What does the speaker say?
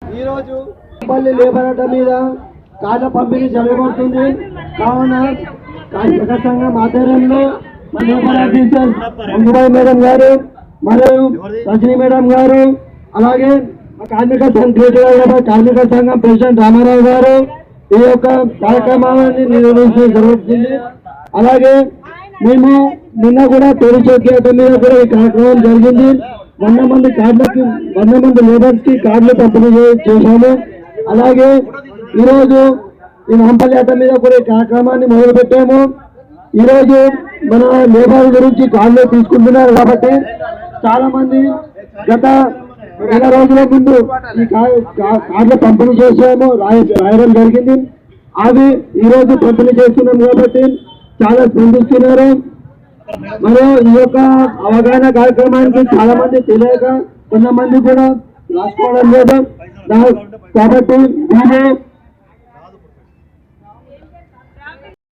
ఈరోజు పల్లి లేబర్ అడ్డ మీద కార్ల పంపిణీ జరగబడుతుంది. కావున కార్మిక సంఘం ఆధ్వర్యంలో లేబర్ ఆఫీసర్ మంజుబాయి మేడం గారు మరియు రజనీ మేడం గారు, అలాగే కార్మిక సంఘం ప్రెసిడెంట్ రామారావు గారు ఈ యొక్క కార్యక్రమాన్ని నిర్వహించడం జరుగుతుంది. అలాగే మేము నిన్న కూడా తొలి చేతి మీద కూడా ఈ కార్యక్రమం జరిగింది. 100 మంది లేబర్స్ కి కార్డులు పంపిణీ చేశాము. అలాగే ఈరోజు ఈ నాంపల్లి అడ్డ మీద కూడా ఈ కార్యక్రమాన్ని మొదలు పెట్టాము. ఈరోజు మన లేబర్ గురించి కార్డులు తీసుకుంటున్నారు కాబట్టి చాలా మంది గత నెల రోజుల ముందు ఈ కార్డులు పంపిణీ చేసాము, రాయడం జరిగింది. అవి ఈరోజు పంపిణీ చేస్తున్నాం కాబట్టి చాలా స్పందిస్తున్నారు. మరియు ఈ యొక్క అవగాహన కార్యక్రమానికి చాలా మంది తెలియక కొంతమంది కూడా రాసుకోవడం లేదు. కాబట్టి